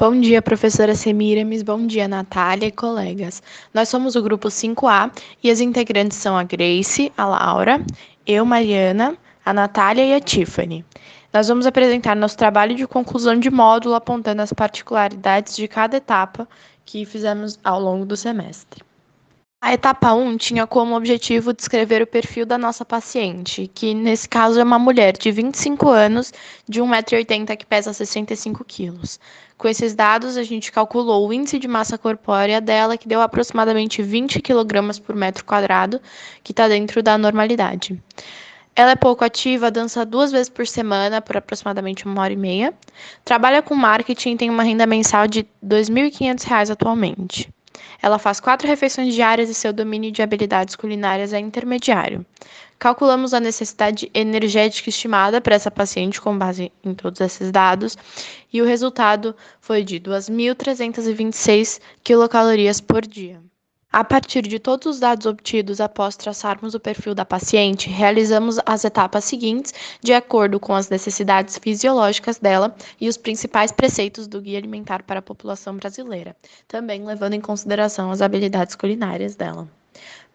Bom dia, professora Semiramis. Bom dia, Natália e colegas. Nós somos o grupo 5A e as integrantes são a Grace, a Laura, eu, Mariana, a Natália e a Tiffany. Nós vamos apresentar nosso trabalho de conclusão de módulo apontando as particularidades de cada etapa que fizemos ao longo do semestre. A etapa 1 tinha como objetivo descrever o perfil da nossa paciente, que nesse caso é uma mulher de 25 anos, de 1,80 m, que pesa 65 quilos. Com esses dados, a gente calculou o índice de massa corpórea dela, que deu aproximadamente 20 kg por metro quadrado, que está dentro da normalidade. Ela é pouco ativa, dança 2 vezes por semana, por aproximadamente 1h30. Trabalha com marketing e tem uma renda mensal de R$ 2.500 atualmente. Ela faz 4 refeições diárias e seu domínio de habilidades culinárias é intermediário. Calculamos a necessidade energética estimada para essa paciente com base em todos esses dados e o resultado foi de 2.326 quilocalorias por dia. A partir de todos os dados obtidos após traçarmos o perfil da paciente, realizamos as etapas seguintes de acordo com as necessidades fisiológicas dela e os principais preceitos do Guia Alimentar para a População Brasileira, também levando em consideração as habilidades culinárias dela.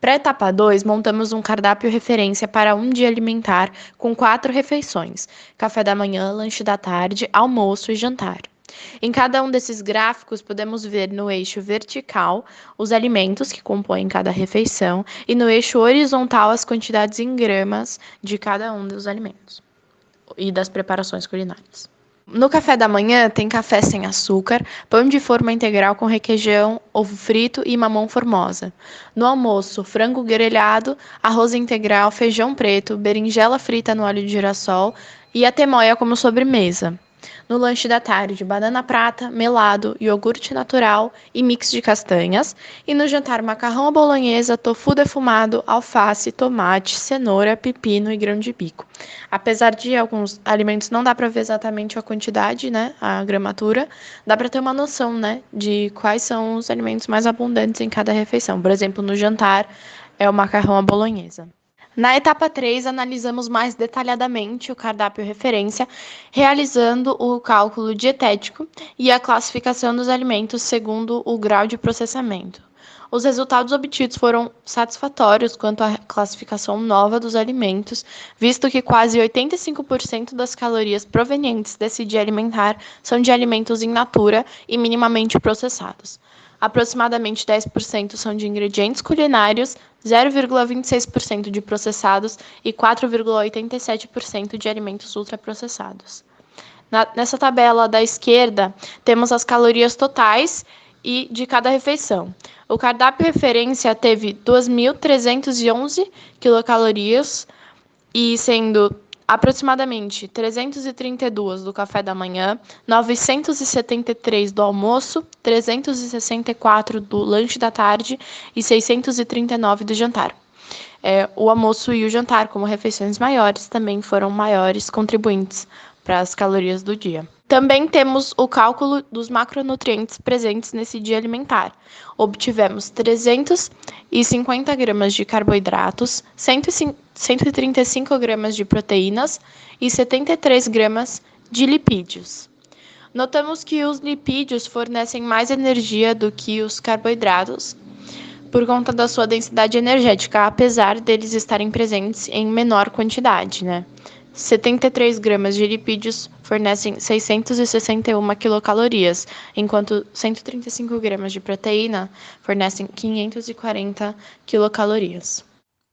Para a etapa 2, montamos um cardápio referência para um dia alimentar com 4 refeições: café da manhã, lanche da tarde, almoço e jantar. Em cada um desses gráficos, podemos ver no eixo vertical os alimentos que compõem cada refeição e no eixo horizontal as quantidades em gramas de cada um dos alimentos e das preparações culinárias. No café da manhã tem café sem açúcar, pão de forma integral com requeijão, ovo frito e mamão formosa. No almoço, frango grelhado, arroz integral, feijão preto, berinjela frita no óleo de girassol e a temoia como sobremesa. No lanche da tarde, banana prata, melado, iogurte natural e mix de castanhas. E no jantar, macarrão à bolonhesa, tofu defumado, alface, tomate, cenoura, pepino e grão de bico. Apesar de alguns alimentos não dá para ver exatamente a quantidade, né, a gramatura, dá para ter uma noção, né, de quais são os alimentos mais abundantes em cada refeição. Por exemplo, no jantar é o macarrão à bolonhesa. Na etapa 3, analisamos mais detalhadamente o cardápio referência, realizando o cálculo dietético e a classificação dos alimentos segundo o grau de processamento. Os resultados obtidos foram satisfatórios quanto à classificação nova dos alimentos, visto que quase 85% das calorias provenientes desse dia alimentar são de alimentos in natura e minimamente processados. Aproximadamente 10% são de ingredientes culinários, 0,26% de processados e 4,87% de alimentos ultraprocessados. Nessa tabela da esquerda, temos as calorias totais e de cada refeição. O cardápio referência teve 2.311 quilocalorias, e sendo aproximadamente 332 do café da manhã, 973 do almoço, 364 do lanche da tarde e 639 do jantar. O almoço e o jantar, como refeições maiores, também foram maiores contribuintes para as calorias do dia. Também temos o cálculo dos macronutrientes presentes nesse dia alimentar. Obtivemos 350 gramas de carboidratos, 135 gramas de proteínas e 73 gramas de lipídios. Notamos que os lipídios fornecem mais energia do que os carboidratos, por conta da sua densidade energética, apesar deles estarem presentes em menor quantidade, né? 73 gramas de lipídios fornecem 661 quilocalorias, enquanto 135 gramas de proteína fornecem 540 quilocalorias.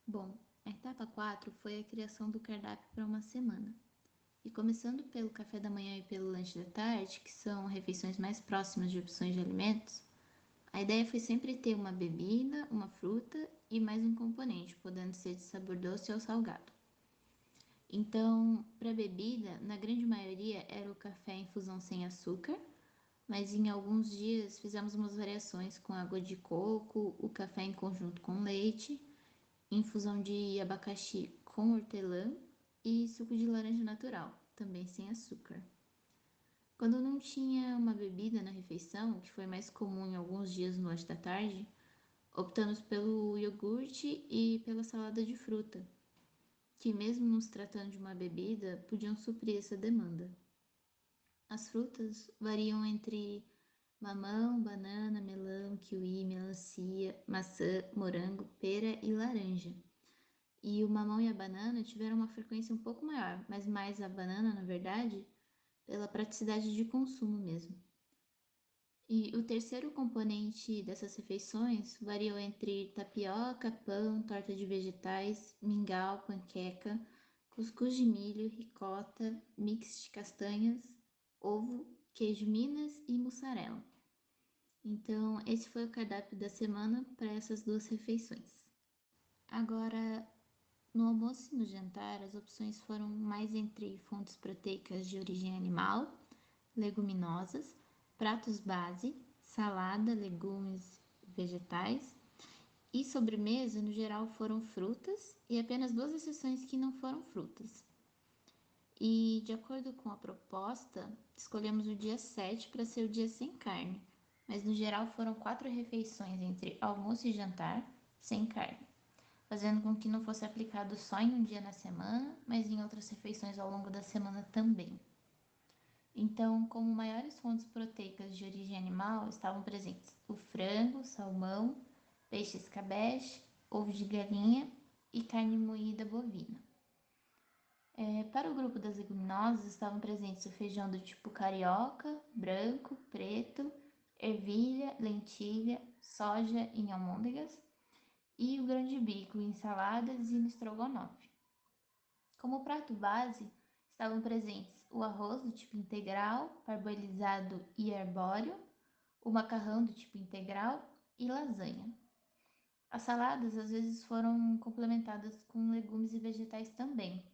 Bom, a etapa 4 foi a criação do cardápio para uma semana. E começando pelo café da manhã e pelo lanche da tarde, que são refeições mais próximas de opções de alimentos, a ideia foi sempre ter uma bebida, uma fruta e mais um componente, podendo ser de sabor doce ou salgado. Então, para bebida, na grande maioria era o café em infusão sem açúcar, mas em alguns dias fizemos umas variações com água de coco, o café em conjunto com leite, infusão de abacaxi com hortelã e suco de laranja natural, também sem açúcar. Quando não tinha uma bebida na refeição, que foi mais comum em alguns dias no lanche da tarde, optamos pelo iogurte e pela salada de fruta, que mesmo nos tratando de uma bebida, podiam suprir essa demanda. As frutas variam entre mamão, banana, melão, kiwi, melancia, maçã, morango, pera e laranja. E o mamão e a banana tiveram uma frequência um pouco maior, mas mais a banana, na verdade, pela praticidade de consumo mesmo. E o terceiro componente dessas refeições variou entre tapioca, pão, torta de vegetais, mingau, panqueca, cuscuz de milho, ricota, mix de castanhas, ovo, queijo Minas e mussarela. Então, esse foi o cardápio da semana para essas duas refeições. Agora, no almoço e no jantar, as opções foram mais entre fontes proteicas de origem animal, leguminosas, pratos base, salada, legumes, vegetais e sobremesa, no geral, foram frutas e apenas duas exceções que não foram frutas. E, de acordo com a proposta, escolhemos o dia 7 para ser o dia sem carne, mas no geral foram 4 refeições entre almoço e jantar sem carne, fazendo com que não fosse aplicado só em um dia na semana, mas em outras refeições ao longo da semana também. Então, como maiores fontes proteicas de origem animal estavam presentes o frango, salmão, peixe escabeche, ovo de galinha e carne moída bovina. Para o grupo das leguminosas estavam presentes o feijão do tipo carioca, branco, preto, ervilha, lentilha, soja em almôndegas e o grão de bico em saladas e no estrogonofe. Como prato base, estavam presentes o arroz do tipo integral, parboilizado e arbóreo, o macarrão do tipo integral e lasanha. As saladas às vezes foram complementadas com legumes e vegetais também.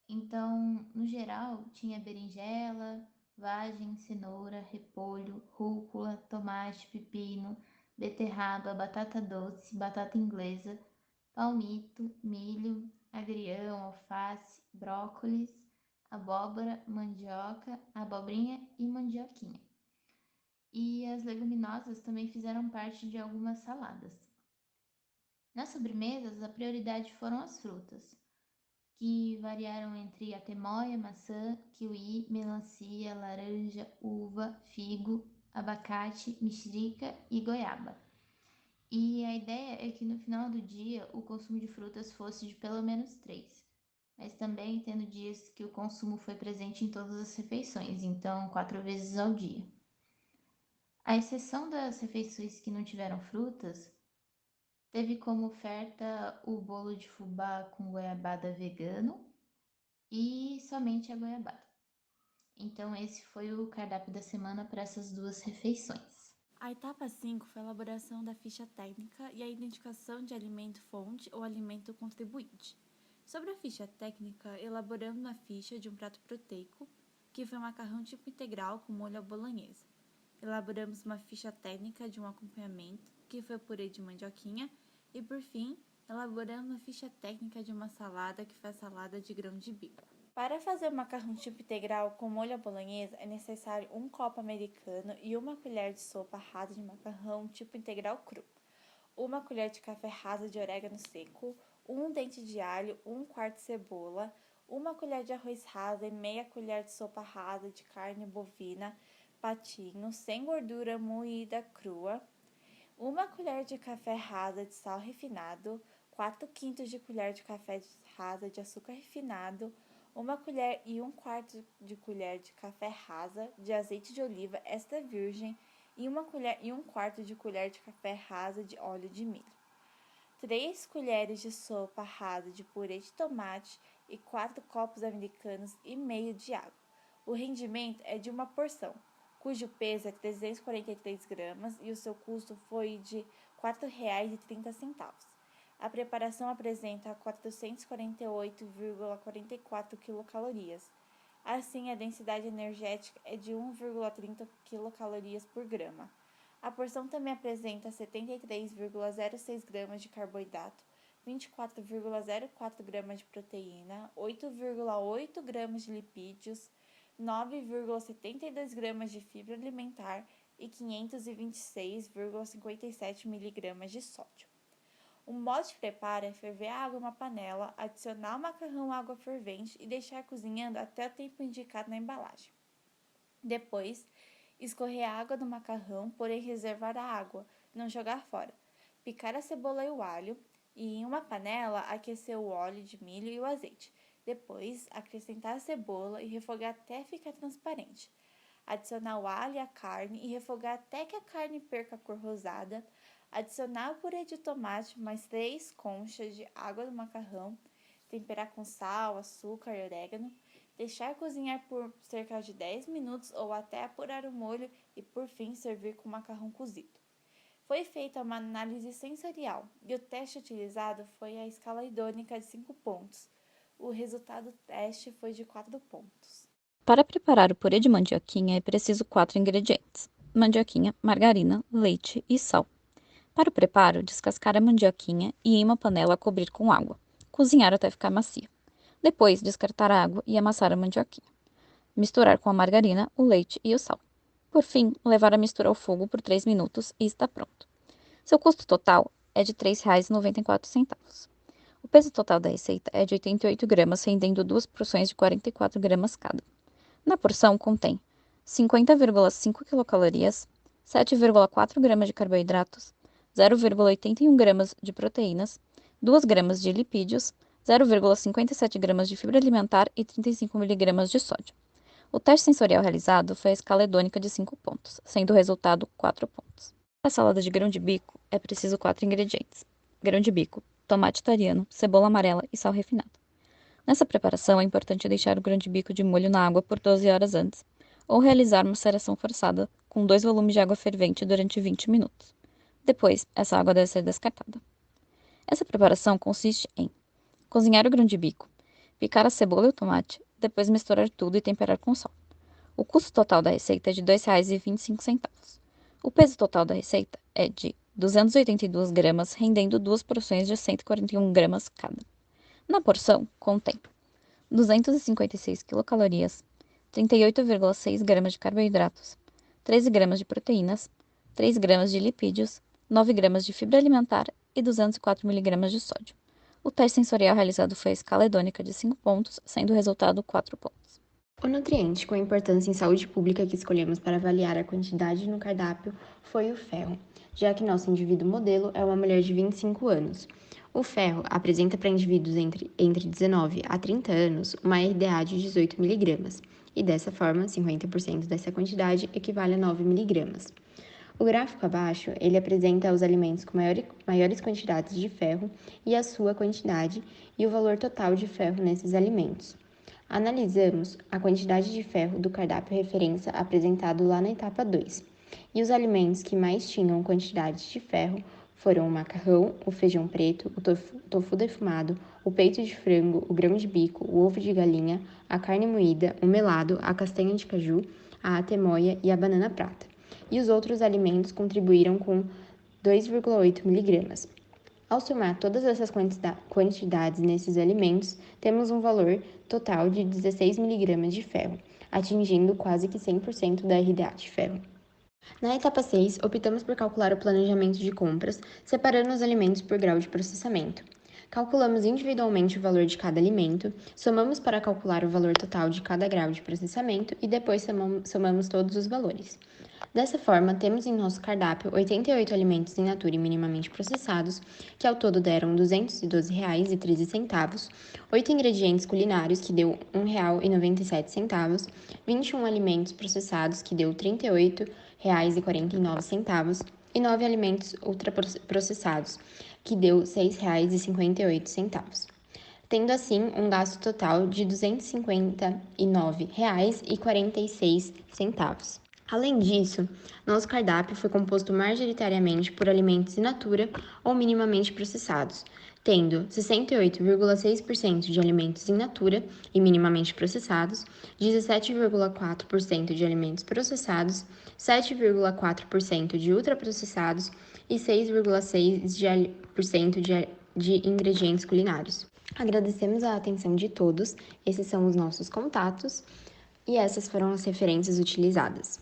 Então, no geral, tinha berinjela, vagem, cenoura, repolho, rúcula, tomate, pepino, beterraba, batata doce, batata inglesa, palmito, milho, agrião, alface, brócolis, abóbora, mandioca, abobrinha e mandioquinha. E as leguminosas também fizeram parte de algumas saladas. Nas sobremesas, a prioridade foram as frutas, que variaram entre atemoia, maçã, kiwi, melancia, laranja, uva, figo, abacate, mexerica e goiaba. E a ideia é que no final do dia o consumo de frutas fosse de pelo menos 3, mas também tendo dias que o consumo foi presente em todas as refeições, então 4 vezes ao dia. A exceção das refeições que não tiveram frutas, teve como oferta o bolo de fubá com goiabada vegano e somente a goiabada. Então esse foi o cardápio da semana para essas duas refeições. A etapa 5 foi a elaboração da ficha técnica e a identificação de alimento-fonte ou alimento contribuinte. Sobre a ficha técnica, elaboramos uma ficha de um prato proteico, que foi um macarrão tipo integral com molho à bolonhesa. Elaboramos uma ficha técnica de um acompanhamento, que foi o purê de mandioquinha, e por fim, elaboramos uma ficha técnica de uma salada, que foi a salada de grão de bico. Para fazer o macarrão tipo integral com molho à bolonhesa, é necessário um copo americano e uma colher de sopa rasa de macarrão tipo integral cru, uma colher de café rasa de orégano seco, um dente de alho, um quarto de cebola, uma colher de arroz rasa e meia colher de sopa rasa de carne bovina, patinho, sem gordura moída crua, uma colher de café rasa de sal refinado, 4/5 de colher de café rasa de açúcar refinado, uma colher e 1/4 de colher de café rasa de azeite de oliva extra virgem e uma colher e 1/4 de colher de café rasa de óleo de milho. 3 colheres de sopa rasa de purê de tomate e 4 copos americanos e meio de água. O rendimento é de uma porção, cujo peso é 343 gramas e o seu custo foi de R$ 4,30. A preparação apresenta 448,44 quilocalorias. Assim, a densidade energética é de 1,30 quilocalorias por grama. A porção também apresenta 73,06 gramas de carboidrato, 24,04 gramas de proteína, 8,8 gramas de lipídios, 9,72 gramas de fibra alimentar e 526,57 miligramas de sódio. O modo de preparo é ferver a água em uma panela, adicionar o macarrão à água fervente e deixar cozinhando até o tempo indicado na embalagem. Depois, Escorrer a água do macarrão, porém reservar a água, não jogar fora. Picar a cebola e o alho e em uma panela aquecer o óleo de milho e o azeite. Depois, acrescentar a cebola e refogar até ficar transparente. Adicionar o alho e a carne e refogar até que a carne perca a cor rosada. Adicionar o purê de tomate mais 3 conchas de água do macarrão. Temperar com sal, açúcar e orégano. Deixar cozinhar por cerca de 10 minutos ou até apurar o molho e, por fim, servir com macarrão cozido. Foi feita uma análise sensorial e o teste utilizado foi a escala idônica de 5 pontos. O resultado do teste foi de 4 pontos. Para preparar o purê de mandioquinha é preciso 4 ingredientes: mandioquinha, margarina, leite e sal. Para o preparo, descascar a mandioquinha e em uma panela cobrir com água. Cozinhar até ficar macia. Depois, descartar a água e amassar a mandioquinha. Misturar com a margarina, o leite e o sal. Por fim, levar a mistura ao fogo por 3 minutos e está pronto. Seu custo total é de R$ 3,94. O peso total da receita é de 88 gramas, rendendo 2 porções de 44 gramas cada. Na porção contém 50,5 quilocalorias, 7,4 gramas de carboidratos, 0,81 gramas de proteínas, 2 gramas de lipídios, 0,57 gramas de fibra alimentar e 35 miligramas de sódio. O teste sensorial realizado foi a escala hedônica de 5 pontos, sendo o resultado 4 pontos. Para a salada de grão de bico, é preciso 4 ingredientes: grão de bico, tomate italiano, cebola amarela e sal refinado. Nessa preparação, é importante deixar o grão de bico de molho na água por 12 horas antes, ou realizar uma maceração forçada com 2 volumes de água fervente durante 20 minutos. Depois, essa água deve ser descartada. Essa preparação consiste em cozinhar o grão de bico, picar a cebola e o tomate, depois misturar tudo e temperar com sal. O custo total da receita é de R$ 2,25. O peso total da receita é de 282 gramas, rendendo 2 porções de 141 gramas cada. Na porção, contém 256 quilocalorias, 38,6 gramas de carboidratos, 13 gramas de proteínas, 3 gramas de lipídios, 9 gramas de fibra alimentar e 204 miligramas de sódio. O teste sensorial realizado foi a escala hedônica de 5 pontos, sendo o resultado 4 pontos. O nutriente com importância em saúde pública que escolhemos para avaliar a quantidade no cardápio foi o ferro, já que nosso indivíduo modelo é uma mulher de 25 anos. O ferro apresenta para indivíduos entre 19 a 30 anos uma RDA de 18 mg, e dessa forma, 50% dessa quantidade equivale a 9 mg. O gráfico abaixo, ele apresenta os alimentos com maiores quantidades de ferro e a sua quantidade e o valor total de ferro nesses alimentos. Analisamos a quantidade de ferro do cardápio referência apresentado lá na etapa 2, e os alimentos que mais tinham quantidade de ferro foram o macarrão, o feijão preto, o tofu defumado, o peito de frango, o grão de bico, o ovo de galinha, a carne moída, o melado, a castanha de caju, a atemoia e a banana prata. E os outros alimentos contribuíram com 2,8 mg. Ao somar todas essas quantidades nesses alimentos, temos um valor total de 16 mg de ferro, atingindo quase que 100% da RDA de ferro. Na etapa 6, optamos por calcular o planejamento de compras, separando os alimentos por grau de processamento. Calculamos individualmente o valor de cada alimento, somamos para calcular o valor total de cada grau de processamento e depois somamos todos os valores. Dessa forma, temos em nosso cardápio 88 alimentos in natura e minimamente processados, que ao todo deram R$ 212,13, 8 ingredientes culinários, que deu R$ 1,97, 21 alimentos processados, que deu R$ 38,49, e 9 alimentos ultraprocessados, que deu R$ 6,58, tendo assim um gasto total de R$ 259,46. Além disso, nosso cardápio foi composto majoritariamente por alimentos in natura ou minimamente processados, tendo 68,6% de alimentos in natura e minimamente processados, 17,4% de alimentos processados, 7,4% de ultraprocessados e 6,6% de ingredientes culinários. Agradecemos a atenção de todos, esses são os nossos contatos e essas foram as referências utilizadas.